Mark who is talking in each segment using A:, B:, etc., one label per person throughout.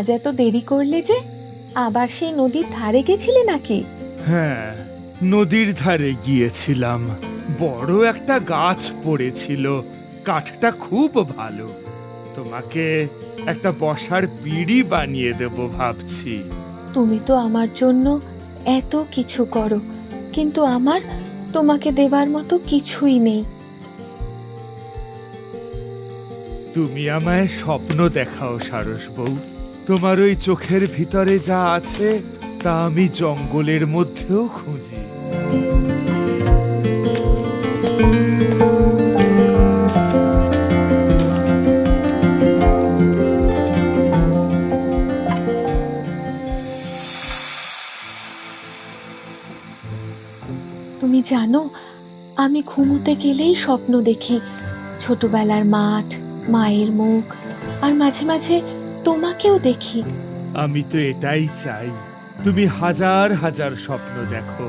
A: আজ এত দেরি করলে যে? আবার সেই নদীর ধারে গেছিলে নাকি?
B: হ্যাঁ, নদীর ধারে গিয়েছিলাম। বড় একটা গাছ পড়েছিল, কাঠটা খুব ভালো। তোমাকে একটা বসার পিঁড়ি বানিয়ে দেব ভাবছি।
A: তুমি তো আমার জন্য এত কিছু করো, কিন্তু আমার তোমাকে দেবার মতো কিছুই নেই।
B: তুমি আমায় স্বপ্ন দেখাও সারস বউ। তোমার ওই চোখের ভিতরে যা আছে তা আমি জঙ্গলের মধ্যেও খুঁজি।
A: তুমি জানো, আমি ঘুমোতে গেলেই স্বপ্ন দেখি। ছোটবেলার মাঠ, মায়ের মুখ, আর মাঝে মাঝে তোমাকেও দেখি।
B: আমি তো এটাই চাই, তুমি হাজার হাজার স্বপ্ন দেখো,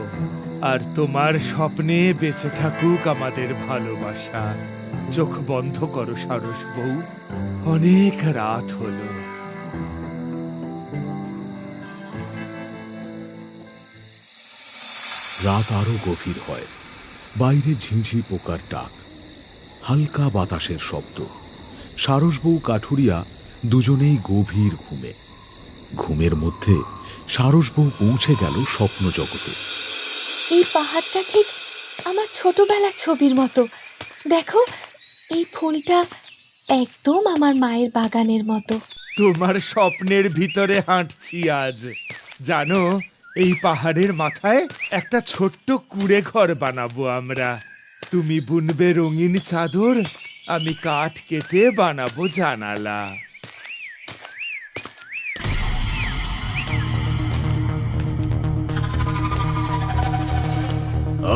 B: আর তোমার স্বপ্নে বেঁচে থাকুক আমাদের ভালোবাসা। চোখ বন্ধ করো সারস বউ, অনেক রাত হলো।
C: রাত আরো গভীর হয়। বাইরে ঝিঁঝি পোকার ডাক, হালকা বাতাসের শব্দ। সারস বউ কাঠুরিয়া দুজনেই গভীর ঘুমে। ঘুমের মধ্যে সারস বউ পৌঁছে গেল স্বপ্ন জগতে।
A: এই পাহাড়টা ঠিক আমার ছোটবেলার ছবির মতো। দেখো, এই ফুলটা একদম আমার মায়ের বাগানের মতো।
B: তোমার স্বপ্নের ভিতরে হাঁটছি আজ। জানো, এই পাহাড়ের মাথায় একটা ছোট্ট কুঁড়ে ঘর বানাবো আমরা। তুমি বুনবে রঙিন চাদর, আমি কাঠ কেটে বানাবো জানালা।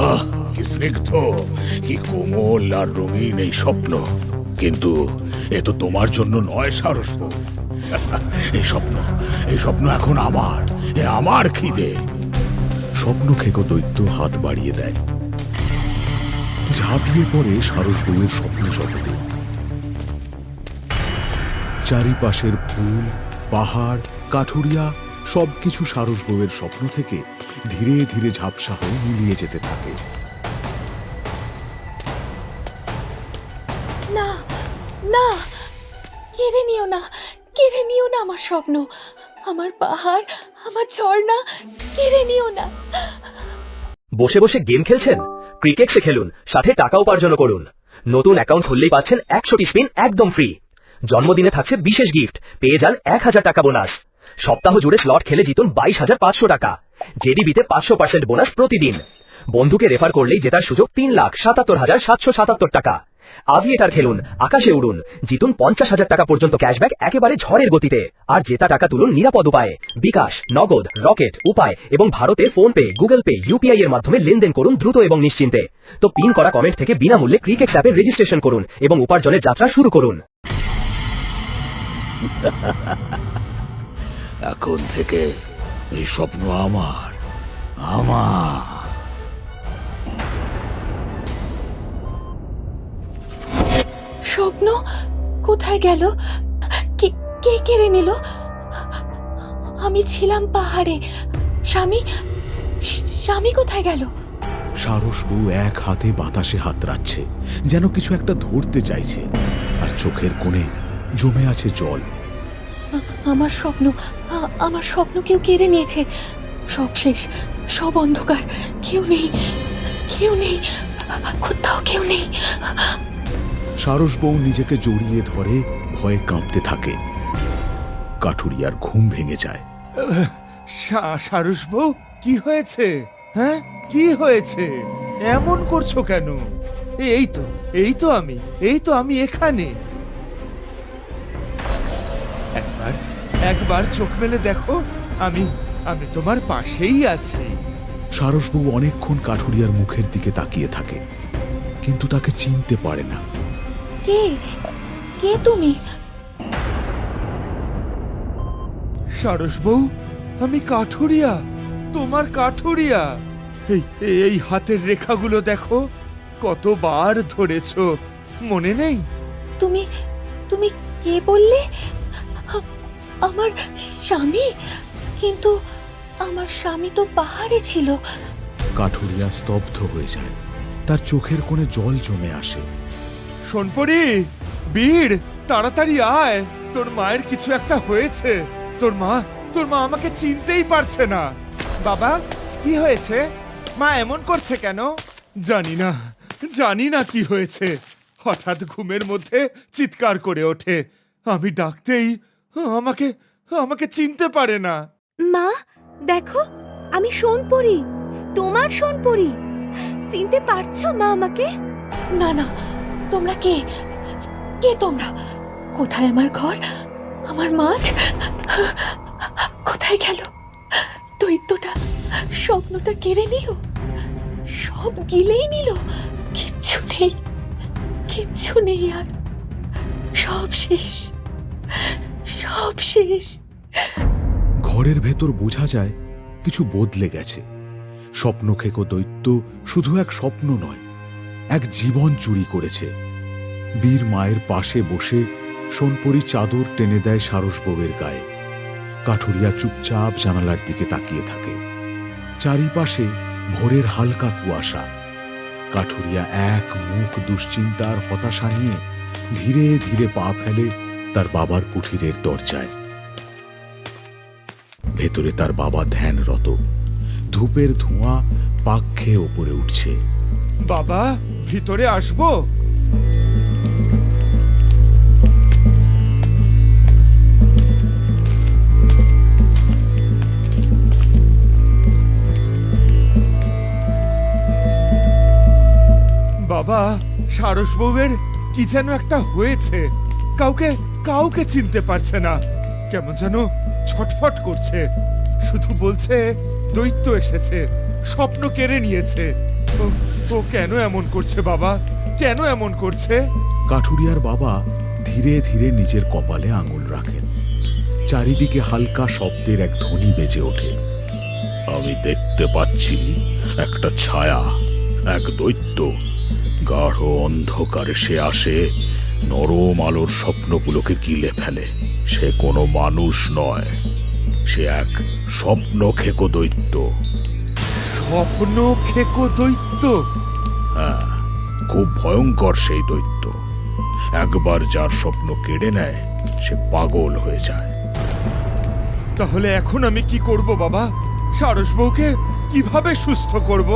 D: আহ, কি স্নিগ্ধ, কি কোমল আর রঙিন এই স্বপ্ন। কিন্তু এ তো তোমার জন্য নয় সারস বউ। এই স্বপ্ন এখন আমার, এ আমার খিদে।
C: স্বপ্ন খেকো দৈত্য হাত বাড়িয়ে দেয়, ঝাঁপিয়ে পড়ে সারস বউয়ের স্বপ্ন জগতে। চারিপাশের ফুল, পাহাড়, কাঠুরিয়া সবকিছু সারস বউয়ের স্বপ্ন থেকে ধীরে ধীরে ঝাপসা হয়ে মিলিয়ে যেতে থাকে।
A: না না, কেড়ে নিও না, কেড়ে নিও না আমার স্বপ্ন, আমার পাহাড়, আমার ঝর্ণা, কেড়ে নিও না।
E: বসে বসে গেম খেলছেন? ক্রিকেক্সে খেলুন, সাথে টাকা উপার্জন করুন। নতুন অ্যাকাউন্ট খুললেই পাচ্ছেন 100টি স্পিন একদম ফ্রি। জন্মদিনে থাকছে বিশেষ গিফট, পেয়ে যান 1000 টাকা বোনাস। সপ্তাহ জুড়ে স্লট খেলে জিতুন 22,500 টাকা। জেডিবিতে 500% বোনাস প্রতিদিন। বন্ধুকে রেফার করলেই জেতার সুযোগ 3,77,777 টাকা। আভিয়েটার খেলুন, আকাশে উড়ুন, জিতুন 50,000 টাকা পর্যন্ত ক্যাশব্যাক একেবারে ঝড়ের গতিতে। আর জেতা টাকা তুলুন নিরাপদ উপায়ে। বিকাশ, নগদ, রকেট, উপায় এবং ভারতে phone pay, Google pay, UPI এর মাধ্যমে লেনদেন করুন দ্রুত এবং নিশ্চিন্তে। তো পিন করা কমেন্ট থেকে বিনামূল্যে ক্রিকেক্স অ্যাপে রেজিস্ট্রেশন করুন এবং উপার্জনের যাত্রা শুরু করুন।
D: এখন থেকে এই স্বপ্ন আমার, আমার।
A: স্বপ্ন কোথায় গেল? কে কেড়ে নিল? আমি ছিলাম পাহাড়ে, স্বামী কোথায় গেল?
C: সারস বউ এক হাতে বাতাসে হাত রাখছে, যেন কিছু একটা ধরতে চাইছে, আর চোখের কোণে জমে আছে জল।
A: আমার স্বপ্ন কেউ কেড়ে নিয়েছে। সব শেষ, সব অন্ধকার, কেউ নেই, কোথাও কেউ নেই।
C: সারস বউ নিজেকে জড়িয়ে ধরে ভয়ে কাঁপতে থাকে। কাঠুরিয়ার ঘুম ভেঙে যায়।
B: সারস বউ, কি হয়েছে? হ্যাঁ, কি হয়েছে? এমন করছো কেন? এই তো আমি এখানে। একবার চোখ মেলে দেখো, আমি তোমার পাশেই আছি।
C: সারস বউ অনেকক্ষণ কাঠুরিয়ার মুখের দিকে তাকিয়ে থাকে, কিন্তু তাকে চিনতে পারে না।
A: কে তুমি?
B: সারস বউ, আমি কাঠুরিয়া, তোমার কাঠুরিয়া। এই হাতের রেখাগুলো দেখো, কতবার ধরেছো, মনে নেই?
A: তুমি কে বললে? আমার স্বামী? কিন্তু আমার স্বামী তো পাহাড়ে ছিল।
C: কাঠুরিয়া স্তব্ধ হয়ে যায়, তার চোখের কোণে জল জমে আসে।
B: সোনপরি, বীর, তাড়াতাড়ি আয়, তোর মায়ের কিছু একটা হয়েছে। তোর মা আমাকে চিনতেই পারছে না। বাবা, কি হয়েছে? মা এমন করছে কেন? জানি না কি হয়েছে। হঠাৎ ঘুমের মধ্যে চিৎকার করে ওঠে। আমি ডাকতেই আমাকে চিনতে পারে না।
F: মা, দেখো, আমি সোনপরি, তোমার সোনপরি। চিনতে পারছো মা আমাকে?
A: না না, তোমরা কে? কে তোমরা? কোথায় আমার ঘর, আমার মাঠ? কোথায় গেল? দৈত্যটা স্বপ্নটা কেড়ে নিল, সব গিলেই নিল। কিচ্ছু নেই আর, সব শেষ।
C: ঘরের ভেতর বোঝা যায় কিছু বদলে গেছে। স্বপ্নখেকো দৈত্য শুধু এক স্বপ্ন নয়, এক জীবন চুরি করেছে। বীর মায়ের পাশে বসে সোনপরি চাদর টেনে দেয় সারস বউয়ের গায়ে। কাঠুরিয়া চুপচাপ জানালার দিকে তাকিয়ে থাকে। চারিপাশে ভোরের হালকা কুয়াশা। কাঠুরিয়া এক মুখ দুশ্চিন্তার হতাশা নিয়ে ধীরে ধীরে পা ফেলে তার বাবার কুঠিরের দরজায়। ভেতরে তার বাবা ধ্যানরত। ধূপের ধোঁয়া পাক খেয়ে ওপরে উঠছে।
B: বাবা, ভিতরে আসবো? বাবা, সারস বউয়ের কি যেন একটা হয়েছে। কাউকে চিনতে পারছে না। কেমন যেন ছটফট করছে। শুধু বলছে দৈত্য এসেছে, স্বপ্ন কেড়ে নিয়েছে। ও কেন এমন করছে বাবা? কেন এমন করছে?
C: কাঠুরিয়ার বাবা ধীরে ধীরে নিজের কপালে আঙুল রাখেন। চারিদিকে হালকা শব্দের এক ধ্বনি বেজে ওঠে।
D: আমি দেখতে পাচ্ছি একটা ছায়া, এক দৈত্য। গাঢ় অন্ধকারে সে আসে, নরম আলোর স্বপ্নগুলোকে গিলে ফেলে। সে কোনো মানুষ নয়, সে এক স্বপ্ন খেকো দৈত্য।
B: স্বপ্ন খেকো দৈত্য?
D: হ্যাঁ, খুব ভয়ঙ্কর সেই দৈত্য। একবার যার স্বপ্ন কেড়ে নেয়, সে পাগল হয়ে যায়।
B: তাহলে এখন আমি কি করব বাবা? সারস বউকে কিভাবে সুস্থ করব?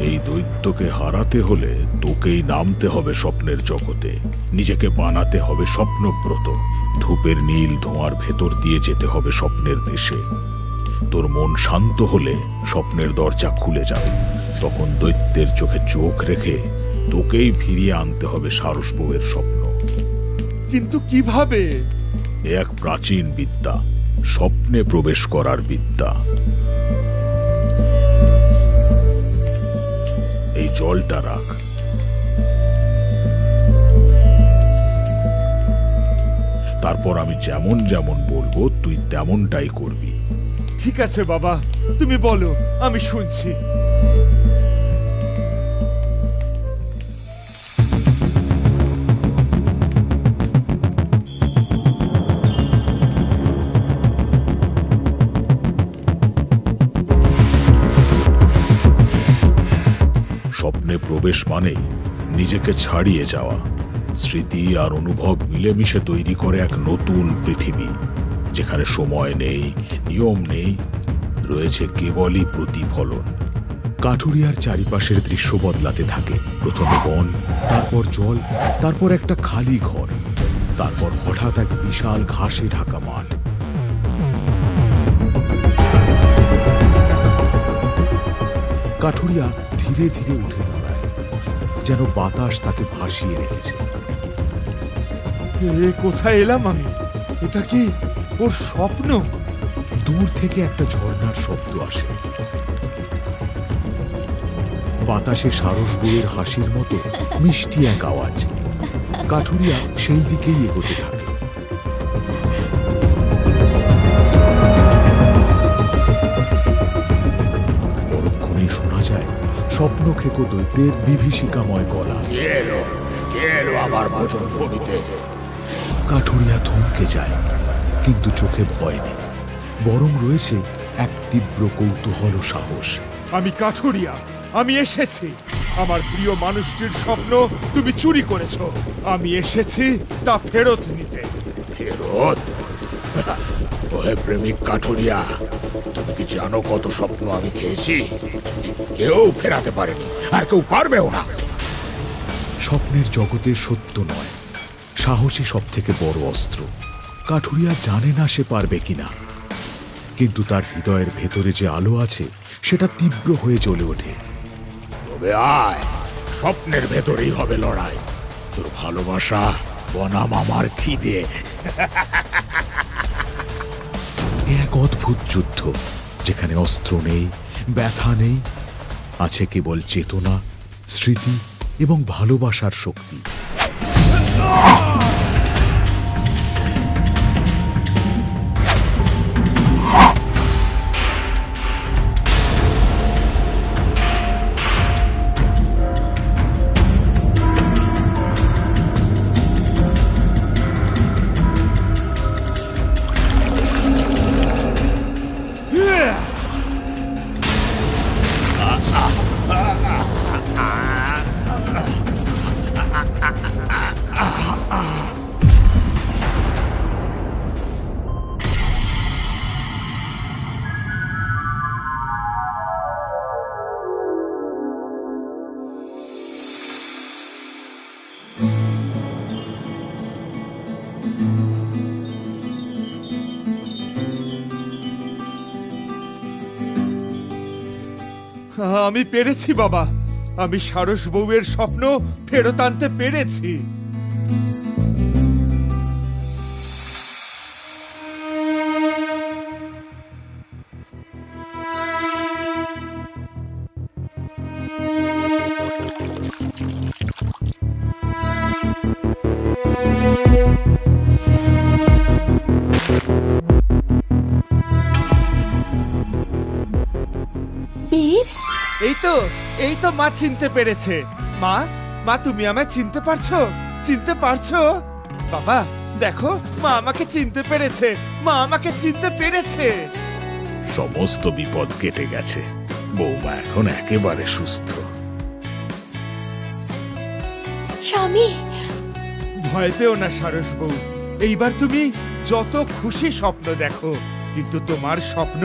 D: এই দৈত্যকে হারাতে হলে তোকেই নামতে হবে স্বপ্নের জগতে। নিজেকে বানাতে হবে স্বপ্নব্রত। ধূপের নীল ধোঁয়ার ভেতর দিয়ে যেতে হবে স্বপ্নের দেশে। তোর মন শান্ত হলে স্বপ্নের দরজা খুলে যাবে। তখন দৈত্যের চোখে চোখ রেখে তোকেই ফিরিয়ে আনতে হবে সারস বউয়ের স্বপ্ন।
B: কিন্তু কিভাবে?
D: এ এক প্রাচীন বিদ্যা, স্বপ্নে প্রবেশ করার বিদ্যা। এই জলটা রাখ। তারপর আমি যেমন যেমন বলবো তুই তেমনটাই করবি।
B: ঠিক আছে বাবা, তুমি বলো, আমি শুনছি।
D: স্বপ্নে প্রবেশ মানেই নিজেকে ছাড়িয়ে যাওয়া। স্মৃতি আর অনুভব মিলেমিশে তৈরি করে এক নতুন পৃথিবী, যেখানে সময় নেই, নিয়ম নেই, রয়েছে কেবলই প্রতিফলন।
C: কাঠুরিয়ার চারিপাশের দৃশ্য বদলাতে থাকে। প্রথমে বন, তারপর জল, তারপর একটা খালি ঘর, তারপর হঠাৎ এক বিশাল ঘাসে ঢাকা মাঠ। কাঠুরিয়া ধীরে ধীরে উঠে দাঁড়ায়, যেন বাতাস তাকে ভাসিয়ে রেখেছে।
B: কোথায় এলাম আমি? এটা কি ওর স্বপ্ন?
C: দূর থেকে একটা ঝর্ণার শব্দ আসে। বাতাসে সারস বউয়ের হাসির মতো মিষ্টি এক আওয়াজ। কাঠুরিয়া সেই দিকেই এগোতে থাকে। পরক্ষণেই শোনা যায় স্বপ্ন খেকো দৈত্যের বিভীষিকাময় গলা।
D: কে এলো আমার ভজন ভূমিতে?
C: কাঠুরিয়া থমকে যায়। কিন্তু চোখে ভয় নেই, বরং রয়েছে এক তীব্র কৌতূহল ও সাহস।
B: আমি কাঠুরিয়া, আমি এসেছি। আমার প্রিয় মানুষটির স্বপ্ন তুমি চুরি করেছো। আমি এসেছি তা ফেরত নিতে।
D: ফেরত? ওহে প্রেমিক কাঠুরিয়া, তুমি কি জানো কত স্বপ্ন আমি খেয়েছি? কেউ ফেরাতে পারেনি, আর কেউ পারবেও না।
C: স্বপ্নের জগতে সত্য নয়, সাহসী সব থেকে বড় অস্ত্র। কাঠুরিয়া জানে না সে পারবে কিনা, কিন্তু তার হৃদয়ের ভেতরে যে আলো আছে সেটা তীব্র হয়ে জ্বলে ওঠে।
D: তবে আয়, স্বপ্নের ভেতরেই হবে লড়াই। তোর ভালোবাসা বনাম আমার খিদে।
C: এ এক অদ্ভুত যুদ্ধ, যেখানে অস্ত্র নেই, ব্যথা নেই, আছে কেবল চেতনা, স্মৃতি এবং ভালোবাসার শক্তি।
B: আমি পেরেছি বাবা, আমি সারস বউয়ের স্বপ্ন ফেরত আনতে পেরেছি।
A: বীর,
B: এই তো মা চিনতে পেরেছে। মা, মা তুমি আমায় চিনতে পারছো? চিনতে পারছো? বাবা দেখো, মা আমাকে চিনতে পেরেছে, মা আমাকে চিনতে পেরেছে।
D: সমস্ত বিপদ কেটে গেছে, বৌমা এখন একেবারে সুস্থ।
A: স্বামী।
B: ভয় পেও না সারস বউ, এইবার তুমি যত খুশি স্বপ্ন দেখো, কিন্তু তোমার স্বপ্ন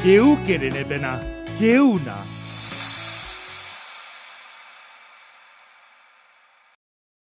B: কেউ কেড়ে নেবে না, কেউ না।